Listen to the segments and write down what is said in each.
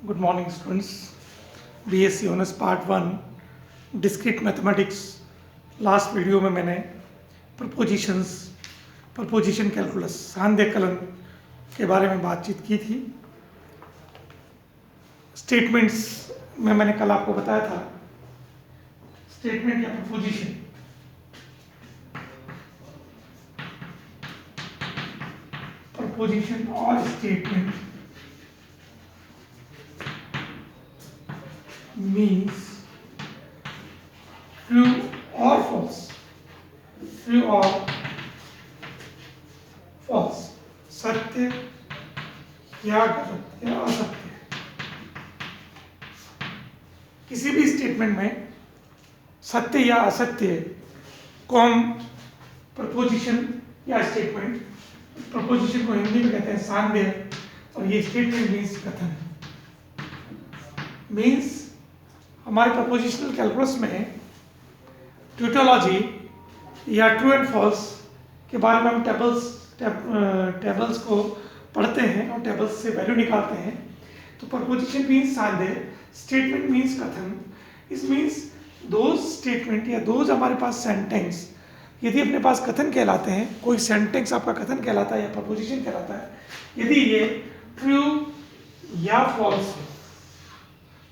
Good morning students. BSc honours part 1 discrete mathematics. Last video में मैंने preposition calculus सांध्य kiln के बारे में बातचीत की थी। स्टेटमेंट्स में मैंने कल आपको बताया था स्टेटमेंट या प्रपोजिशन और statement means true or false, true or false, सत्य या गलत या असत्य। किसी भी स्टेटमेंट में सत्य या असत्य को हम प्रपोजिशन या स्टेटमेंट, प्रपोजिशन को हिंदी में कहते हैं सांध्य और ये स्टेटमेंट मीन्स कथन। मीन्स हमारे प्रपोजिशनल कैलकुलस में ट्यूटोलॉजी या ट्रू एंड फॉल्स के बारे में हम टेबल्स को पढ़ते हैं और टेबल्स से वैल्यू निकालते हैं। तो प्रपोजिशन मीन्स सांध्य, स्टेटमेंट मीन्स कथन। इस मीन्स दो स्टेटमेंट या दो हमारे पास सेंटेंस यदि अपने पास कथन कहलाते हैं, कोई सेंटेंस आपका कथन कहलाता है या प्रपोजिशन कहलाता है, यदि ये ट्रू या फॉल्स,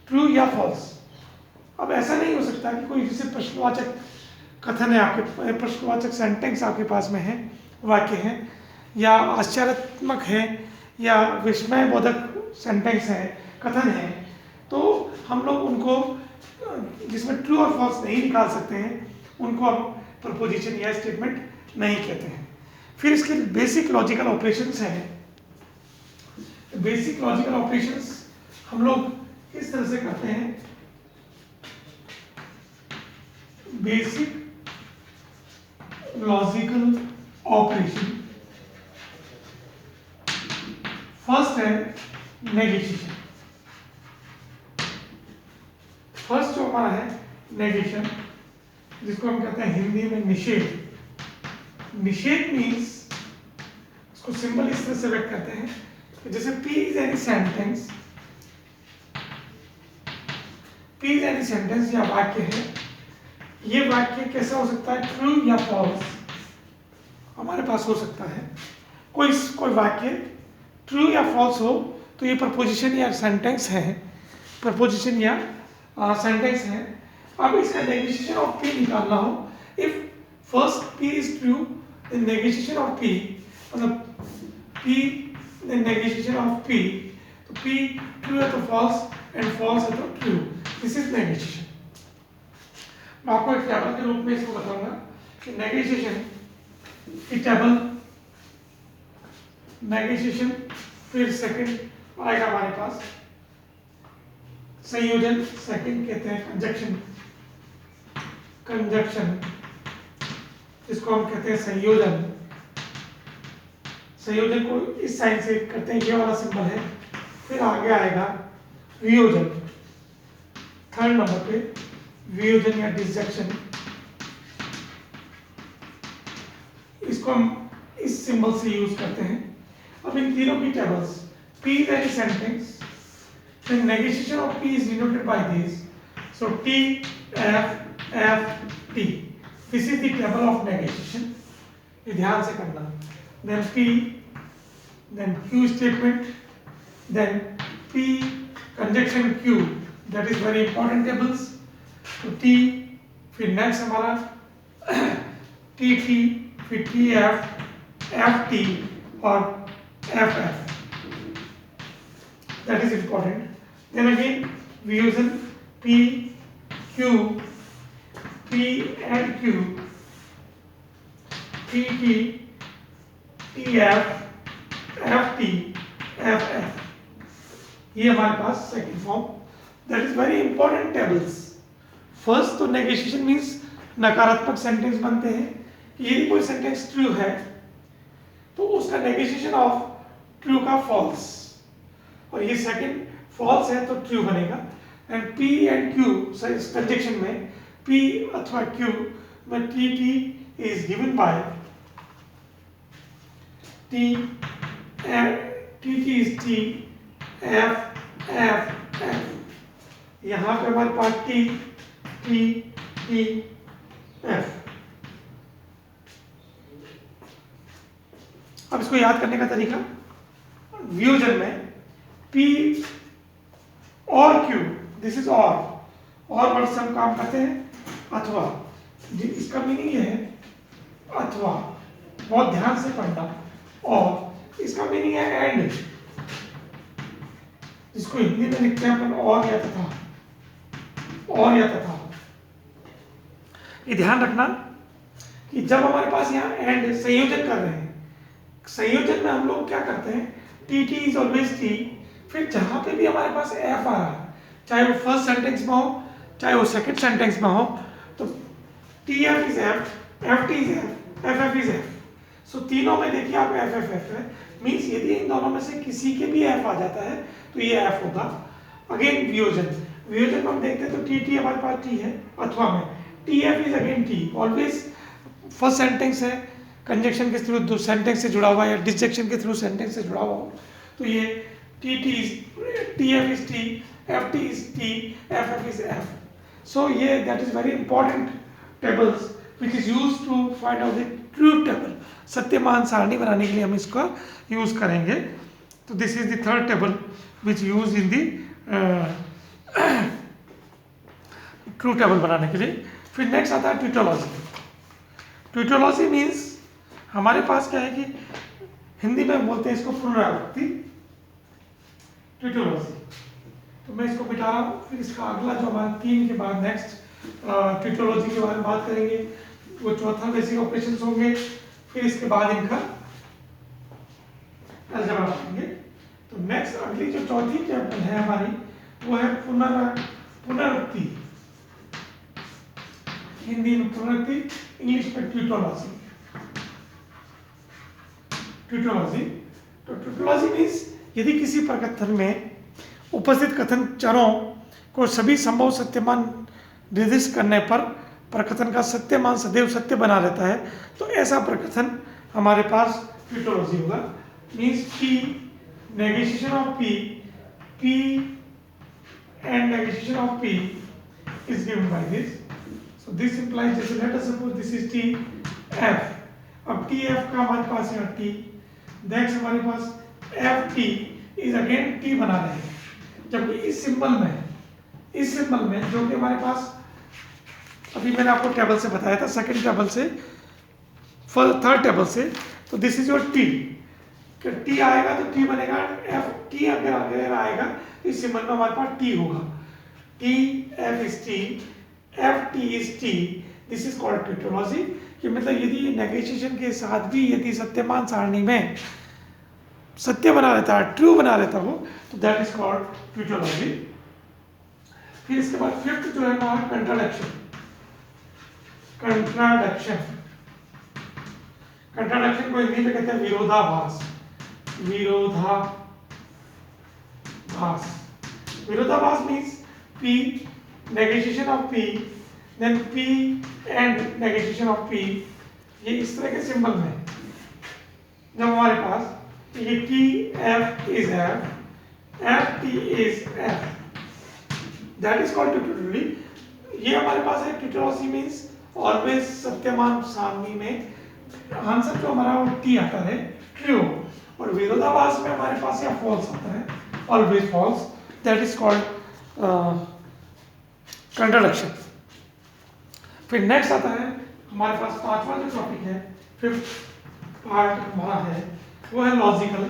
ट्रू या फॉल्स। अब ऐसा नहीं हो सकता कि कोई जैसे प्रश्नवाचक कथन है, आपके प्रश्नवाचक सेंटेंस आपके पास में है, वाक्य है, या आश्चर्यात्मक है या विस्मयबोधक सेंटेंस है, कथन है, तो हम लोग उनको जिसमें ट्रू और फॉल्स नहीं निकाल सकते हैं उनको हम प्रपोजिशन या स्टेटमेंट नहीं कहते हैं। फिर इसके बेसिक लॉजिकल ऑपरेशंस हैं। बेसिक लॉजिकल ऑपरेशंस हम लोग इस तरह से करते हैं। बेसिक लॉजिकल ऑपरेशन, फर्स्ट है नेगेशन। फर्स्ट जो हमारा है नेगेशन, जिसको हम कहते हैं हिंदी में निषेध। निषेध मीन्स, इसको सिंबल इस तरह से व्यक्त करते हैं कि जैसे P is any sentence, P is any sentence या वाक्य है, ये वाक्य कैसा हो सकता है, ट्रू या फॉल्स हमारे पास हो सकता है। कोई वाक्य ट्रू या फॉल्स हो तो ये प्रपोजिशन या सेंटेंस है, प्रपोजिशन या सेंटेंस है। अब इसका नेगेशन ऑफ P निकालना हो, if first P is true then negation of P, मतलब P then negation of P, तो P ट्रू है तो फॉल्स एंड फॉल्स है तो ट्रू, दिस इज नेगेशन। मैं आपको एक टेबल के रूप में इसको बताऊंगा कि नेगेशन की टेबल, नेगेशन, फिर सेकंड आएगा हमारे पास संयोजन, सेकंड कहते हैं कंजक्शन, कंजक्शन इसको हम कहते हैं संयोजन। संयोजन को इस साइन से करते हैं, ये वाला सिंबल है। फिर आगे आएगा वियोजन, थर्ड नंबर पे वियोजन या डिसजेक्शन, इसको हम इस सिंबल से यूज करते हैं। अब इन तीनों की tables, P is any sentence, then negation of P is denoted by this, so T F F T, this is the table of negation, ये ध्यान से करना। then P, then Q statement, then P conjunction Q, that is very important tables। तो T, फिर next हमारा T T, फिर T F, F T और F F, that is important. Then again वियोजन P Q, P and Q, T T, T F, F T, F F, ये हमारे पास second form, that is very important tables. First तो negation means नकारात्मक sentence बनते हैं कि यदि कोई सेंटेंस ट्रू है तो उसका नेगेशन ऑफ ट्रू का फॉल्स, और ये सेकंड फॉल्स है तो ट्रू बनेगा। And P and Q conjunction में P अथवा Q में T T is given bye T, T T is T, F F F. यहाँ पे हमारे पास टी टी टी एफ। अब इसको याद करने का तरीका, वियोजन में P और Q, दिस इज और वर्ड से हम काम करते हैं अथवा। इसका मीनिंग ये है अथवा, बहुत ध्यान से पढ़ना। और इसका मीनिंग है एंड, जिसको हिंदी में लिखते हैं अपन और या तथा, और या तथा। ये ध्यान रखना कि जब हमारे पास यहाँ एंड संयोजन कर रहे हैं, संयोजन में हम लोग क्या करते हैं, T T is always T. फिर जहां पे भी हमारे पास एफ आ रहा है, चाहे वो फर्स्ट सेंटेंस में हो चाहे वो सेकंड सेंटेंस में हो, तो T F is F, F T is F, F F is F. So तीनों में देखिए आप एफ एफ एफ है, मीन्स यदि इन दोनों में से किसी के भी एफ आ जाता है तो ये एफ होगा। अगेन वियोजन, वियोजन में हम देखते हैं तो टी टी हमारे पास टी है, अथवा में T F is again T. Always first sentence है कंजक्शन के थ्रू सेंटेंस से जुड़ा हुआ है या डिसजेक्शन के थ्रू सेंटेंस से जुड़ा हुआ हो, तो ये T T is T F is T, F T is T, F F is F. So ये that is very important tables which is use to find out the truth table. सत्यमान सारणी बनाने के लिए हम इसका यूज करेंगे। तो this is the third table which use in the true table बनाने के लिए। फिर नेक्स्ट आता है ट्यूटोलॉजी। ट्यूटोलॉजी मीन्स हमारे पास क्या है कि हिंदी में बोलते हैं इसको पुनरावृत्ति, ट्यूटोलॉजी। तो मैं इसको मिटा रहा हूँ। फिर इसका अगला जो हमारा 3 के बाद नेक्स्ट ट्यूटोलॉजी के बारे में बात करेंगे, वो चौथा बेसिक ऑपरेशंस होंगे। फिर इसके बाद इनका अलजेब्रा बनाएंगे। तो नेक्स्ट अगली जो चौथी टेबल है हमारी, वो है पुनरावृत्ति। हिंदी में पुनरावृत्ति, इंग्लिश में ट्यूटोलॉजी। ट्यूटोलॉजी, तो ट्यूटोलॉजी मीन्स यदि किसी प्रकथन में उपस्थित कथन चरों को सभी संभव सत्यमान निर्दिष्ट करने पर प्रकथन का सत्यमान सदैव सत्य बना रहता है, तो ऐसा प्रकथन हमारे पास ट्यूटोलॉजी होगा। Means P negation of P and negation of P is given by this. So this implies, जैसे let us suppose this is T F। अब T F का हमारे पास है T, नेक्स्ट हमारे पास F T is again T बना रहे हैं। जबकि इस सिंबल में जो कि हमारे पास अभी मैंने आपको टेबल से बताया था, सेकंड टेबल से थर्ड टेबल से, तो this is your T. T आएगा तो टी बनेगा एफ टी, अगर आएगा तो इस सिंबल में हमारे पास टी होगा। T F is T, F T is T, this is called tautology. कि मतलब यदि नेगेशिएशन के साथ भी यदि सत्यमान सारणी में सत्य बना रहता है, ट्रू बना रहता हो, तो दैट इज कॉल्ड ट्यूटोलॉजी। फिर इसके बाद फिफ्थ जो है हमारा कंट्राडिक्शन। कंट्राडिक्शन को हिंदी में कहते हैं विरोधाभास। विरोधाभास means P negation of P, then P and negation of P। ये इस तरह के सिंबल में जब हमारे पास ये T F is F, F T is F, that is called tautology। ये हमारे पास है ट्यूटोलॉजी मीन्स ऑलवेज सत्यमान सारणी में आंसर जो हमारा वो T आता है ट्रू, और विरोधाभास में हमारे पास या फॉल्स आता है, always false, that is called contradiction. फिर नेक्स्ट आता है हमारे पास पांचवा जो टॉपिक है, फिफ्थ पार्ट हमारा है, वो है logical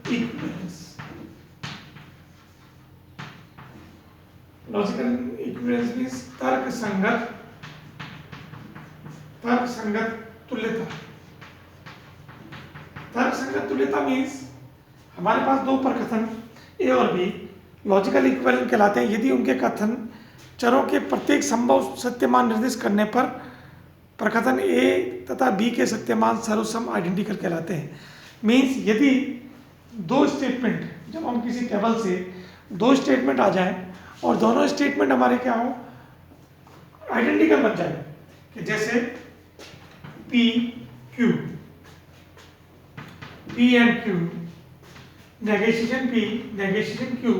equivalence. Logical equivalence means तर्क संगत तुल्यता। तर्क संगत तुल्यता मीन्स हमारे पास दो प्रकथन ए और बी लॉजिकल इक्विवेलेंट कहलाते हैं यदि उनके कथन चरों के प्रत्येक संभव सत्यमान निर्दिष्ट करने पर प्रकथन ए तथा बी के सत्यमान सर्वसम आइडेंटिकल कहलाते हैं। मीन्स यदि दो स्टेटमेंट, जब हम किसी टेबल से दो स्टेटमेंट आ जाएं और दोनों स्टेटमेंट हमारे क्या हो, आइडेंटिकल बन जाए, कि जैसे P Q, P and Q negotiation P, negotiation Q,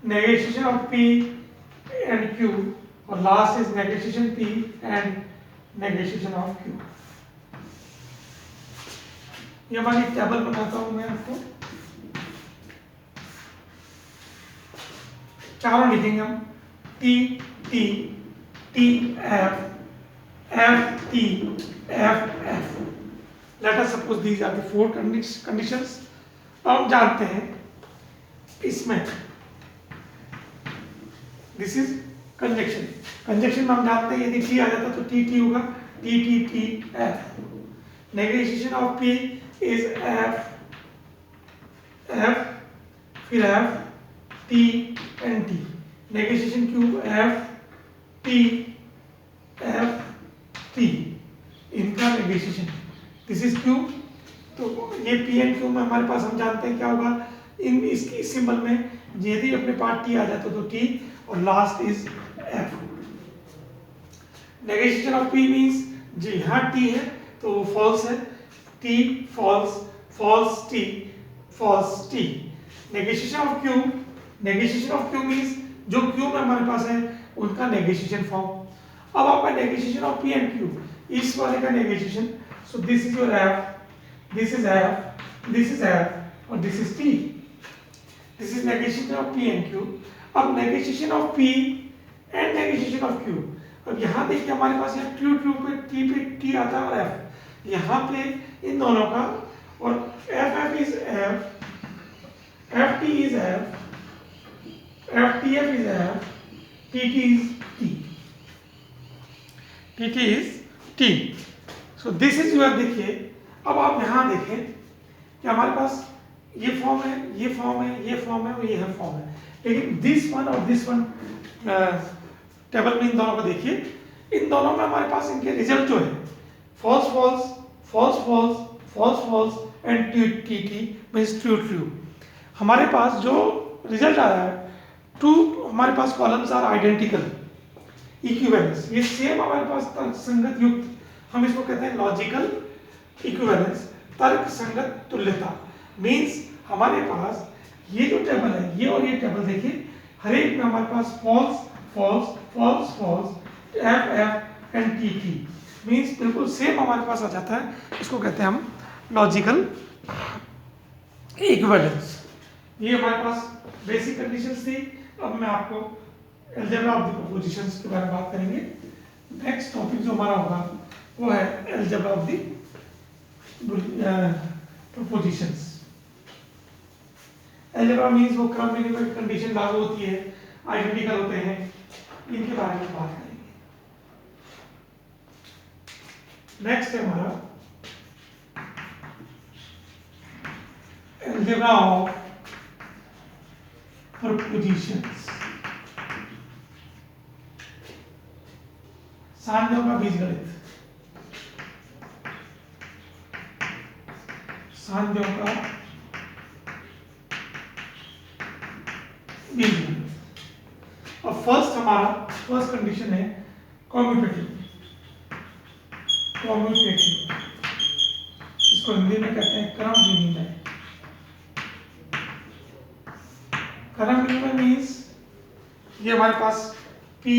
negotiation of P and Q, और last is negotiation P and negotiation of Q। ये हमारी टेबल बनाता हूं मैं आपको, चारों लिखेंगे हम, T T T F F T F F। Let us suppose these are the four conditions. अब हम जानते हैं इसमें दिस इज कंजक्शन। कंजक्शन में हम जानते हैं यदि T आ जाता तो T T होगा, T T T F। Negotiation of P is F F, फिर F T and T। Negotiation Q F T F T, इनका नेगोशिएशन, दिस इज Q। तो ये P एंड Q में हमारे पास हम जानते हैं क्या होगा, इन इस सिंबल में यदि अपने पार्ट T आ जाता तो T, और last is F। Negotiation of P means जी यहाँ T है तो वो फॉल्स है, T false, false T, false T। Negotiation of Q, negotiation of Q means जो Q में हमारे पास है उनका नेगोशिएशन फॉर्म। अब आपका negotiation of P and Q, इस वाले का negotiation, so this is your F, this is F, this is F, और this is T। This is negotiation of P and Q। अब negotiation of P and negotiation of Q। अब यहाँ देखिए हमारे पास यहाँ Q Q पे T आता है और F यहाँ पे इन दोनों का, और F F is F, F T is F, F T F is F, T T is T, T T is T। So this is your, देखिए अब आप यहाँ देखें कि हमारे पास ये फॉर्म है, ये फॉर्म है, ये फॉर्म है और ये फॉर्म है, लेकिन दिस वन और दिस वन टेबल में इन दोनों को देखिए, इन दोनों में हमारे पास इनके रिजल्ट जो है false false, false false, false false and T T T means true true. हमारे पास जो रिजल्ट आया है, टू हमारे पास कॉलम्स आर आइडेंटिकल, इक्विवेलेंस, ये सेम हमारे पास तर्क संगत युक्त, हम इसको कहते हैं लॉजिकल इक्विवेलेंस, तर्क संगत तुल्यता। मीन्स हमारे पास ये जो टेबल है, ये और ये टेबल देखिए, हर एक में हमारे पास false false false false F F and T T, means बिल्कुल सेम हमारे पास आ जाता है। इसको कहते हैं हम लॉजिकल इक्विवेलेंस। ये हमारे पास बेसिक कंडीशंस थी। अब मैं आपको अलजेब्रा ऑफ द प्रोपोजिशंस के बारे में बात करेंगे। नेक्स्ट टॉपिक जो हमारा होगा वो है algebra of the propositions. Algebra means वो क्रम में कोई कंडीशन लागू होती है, आइडेंटिकल होते हैं, इनके बारे में बात करेंगे। नेक्स्ट है हमारा अलजेब्रा ऑफ प्रोपोजिशंस, सांध्यों का बीजगणित, सांध्यों का बीजगणित। और फर्स्ट हमारा फर्स्ट कंडीशन है कॉम्यूटेटिव, कॉम्यूटेटिव, इसको हिंदी में कहते हैं क्रम विनिमय। क्रम विनिमय मीन्स ये हमारे पास P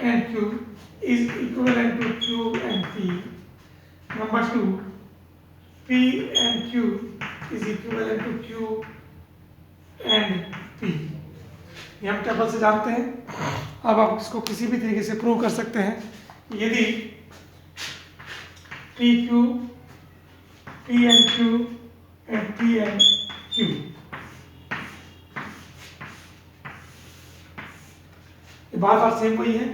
and Q is equivalent to Q and P. Number 2, P and Q is equivalent to Q and P. ये हम टेबल से जानते हैं। अब आप इसको किसी भी तरीके से प्रूव कर सकते हैं। यदि PQ, P and Q and P and Q, ये बार बार सेम वही है।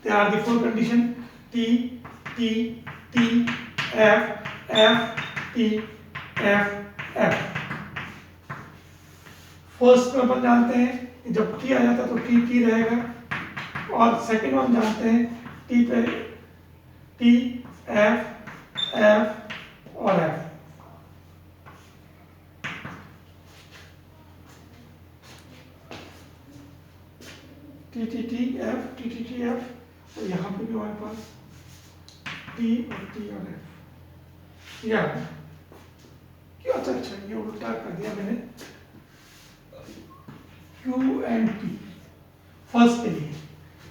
There are the four condition T T T F F T F F। First में अपन जानते हैं जब T आ जाता है तो T T रहेगा, और सेकंड में हम जानते हैं T पे T F F और F। T T T F T T T F, और यहाँ पे भी हमारे पास T और T और F। या क्यों, अच्छा अच्छा ये उल्टा कर दिया मैंने, Q एंड P फर्स्ट के लिए,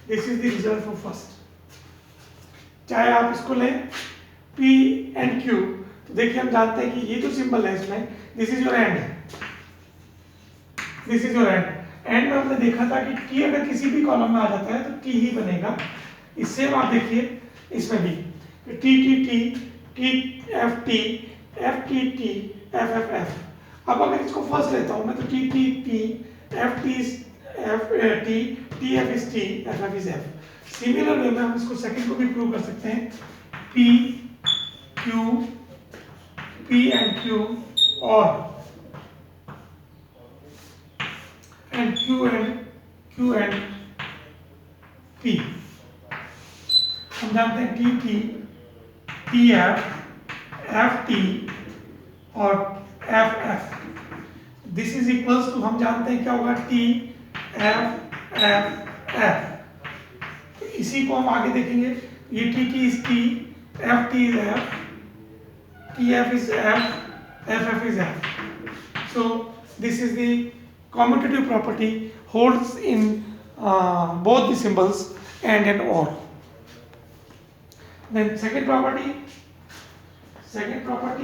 this is the result for first. चाहे आप इसको लें P एंड Q, तो देखिए हम जानते हैं कि ये जो सिंबल है इसमें, this is your and, this is your and. And में हमने देखा था कि T अगर किसी भी कॉलम में आ जाता है तो T ही बनेगा। इससे आप देखिए इसमें भी T T T T F T F T T F F F। अब अगर इसको फर्स्ट लेता हूं मैं तो T T T F T F T T F is T F F is F। Similar way में हम इसको सेकंड को भी प्रूव कर सकते हैं, P Q P and Q और and Q and P। हम जानते हैं T T T F F T और F F, this is equals to, हम जानते हैं क्या होगा, T F F F। तो इसी को हम आगे देखेंगे, ये T T is T, F T is F, T F is F, F F is F। So this is the commutative property holds in both the symbols and or। Then second property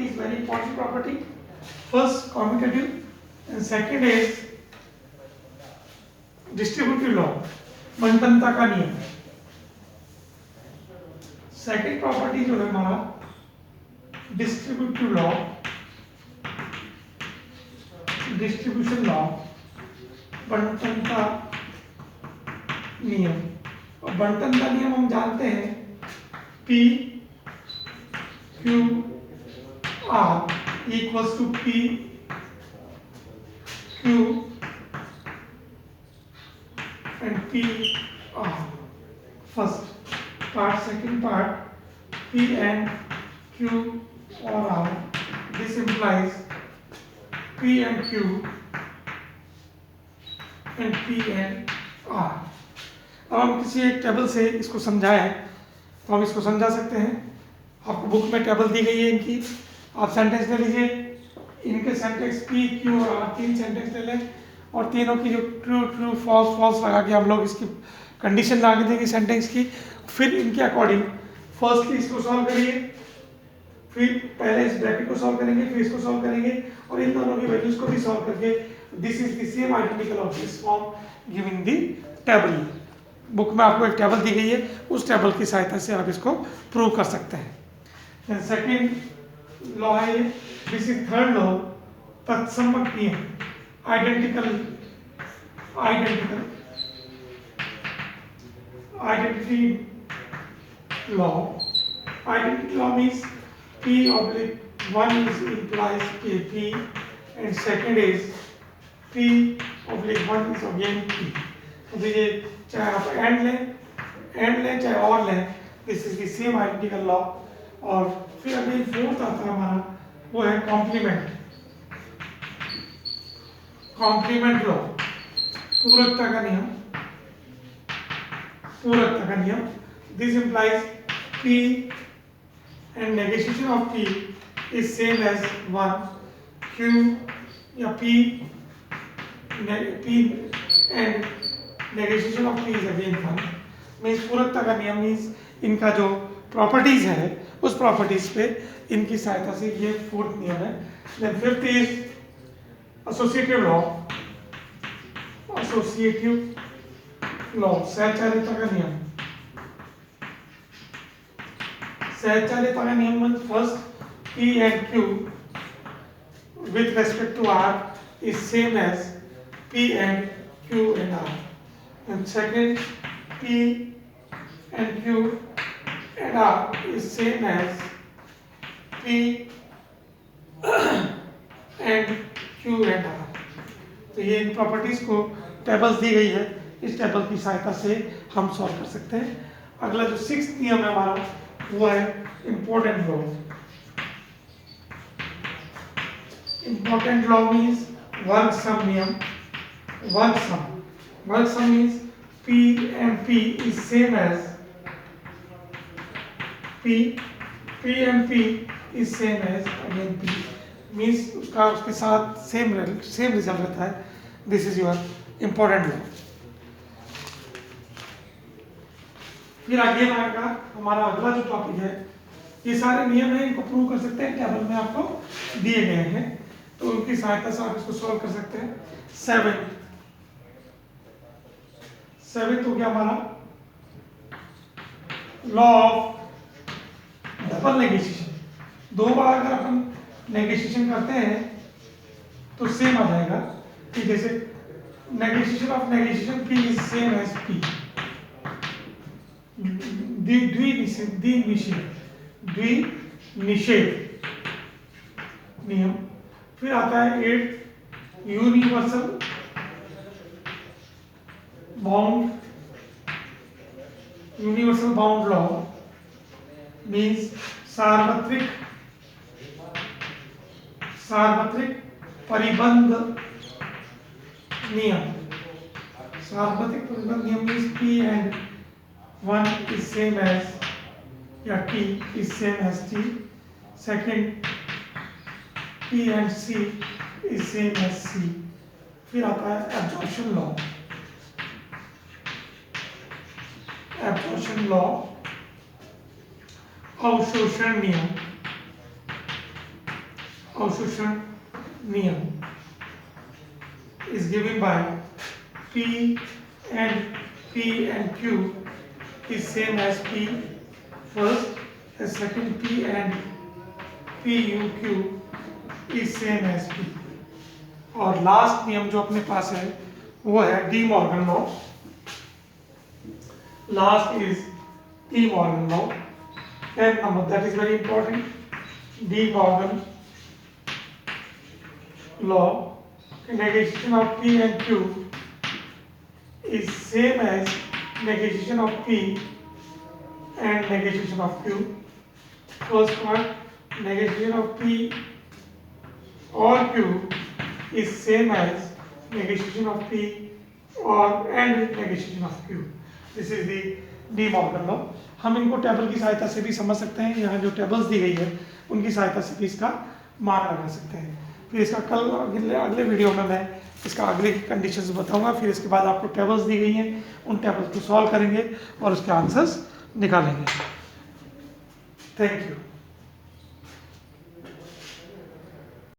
is very important property. First commutative and second is distributive law, बंटनता का नियम। Second property जो है हमारा distributive law, distribution law, बंटनता नियम। और बंटनता नियम हम जानते हैं P Q R equals to P Q and P R। first part, second part P and Q or R, this implies P and Q and P and R। अब हम किसी एक टेबल से इसको समझाएं तो हम इसको समझा सकते हैं। आपको बुक में टेबल दी गई है इनकी, आप सेंटेंस ले लीजिए, इनके सेंटेंस P Q और R तीन सेंटेंस ले लें और तीनों की जो ट्रू ट्रू फॉल्स फॉल्स लगा के हम लोग इसकी कंडीशन लगा देंगे सेंटेंस की। फिर इनके अकॉर्डिंग फर्स्टली इसको सॉल्व करिए, फिर पहले इस ब्रैकेट को सॉल्व करेंगे, फिर इसको सॉल्व करेंगे और इन दोनों की वैल्यूज को भी सॉल्व करके this is the same identical of this form giving the table. Book में आपको एक टेबल दी गई है, उस टेबल की सहायता से आप इसको प्रूव कर सकते हैं। सेकेंड लॉ है, दिस इज थर्ड लॉ, तत्समक नियम, identical identity law। Identity law means P oblique 1 is implies P and second is P oblique 1 is again P। तो ये चाहे आप एंड लें चाहे और लें, this is the same identical law. और फिर अभी फोर्थ आता है हमारा, वो है कॉम्प्लीमेंट लॉ, पूरकता का नियम। This implies P and negation of P is same as 1, Q या P and negation of P is again 1। Means पूरकता का नियम मीन्स इनका जो प्रॉपर्टीज है उस प्रॉपर्टीज पे इनकी सहायता से ये फोर्थ नियम है। Then fifth is associative law, सहचारिता का नियम। सहचारिता का नियम means first P and Q with respect to R is same as P and Q and R, and second P and Q and R is same as P and Q and R। तो ये इन properties को tables दी गई है, इस table की सहायता से हम सॉल्व कर सकते हैं। अगला जो सिक्स्थ नियम है हमारा वो है important law. Important law means वर्ग सम नियम। वर्ग सम means P and P is same as P and P is same as again P। Means उसका उसके साथ सेम रिजल्ट रहता है। This is your important law. फिर आगे आएगा हमारा अगला जो टॉपिक है, ये सारे नियम हैं, इनको प्रूव कर सकते हैं, टेबल में आपको दिए गए हैं, तो उनकी सहायता से आप इसको सॉल्व कर सकते हैं। सेवेंथ हो गया हमारा लॉ ऑफ डबल नेगोशिएशन। दो बार अगर अपन नेगोशिएशन करते हैं तो सेम आ जाएगा कि जैसे negotiation of negotiation P is same as P. द्विनिषेध नियम। फिर आता है 8 यूनिवर्सल बाउंड लॉ मीन्स सार्वत्रिक परिबंध नियम। सार्वत्रिक परिबंध नियम means P and 1 is same as या T is same as T. Second, P and C is same as C. फिर आता है absorption law। absorption law, अवशोषण नियम is given by P and Q is same as P first, and second P and PUQ is same as P। और last नियम जो अपने पास है वो है De Morgan law. Last is De Morgan law, 10th number, that is very important। De Morgan law, negotiation of P and Q is same as negotiation of P and negotiation of Q। First part, negotiation of P or Q is same as negotiation of P or and negotiation of Q। This is the De Morgan law. हम इनको table की सहायता से भी समझ सकते हैं, यहाँ जो टेबल्स दी गई है उनकी सहायता से भी इसका मान लगा सकते हैं। फिर इसका कल अगले वीडियो में मैं इसका अगले कंडीशंस बताऊंगा। फिर इसके बाद आपको टेबल्स दी गई हैं, उन टेबल्स को सॉल्व करेंगे और उसके आंसर्स निकालेंगे। Thank you.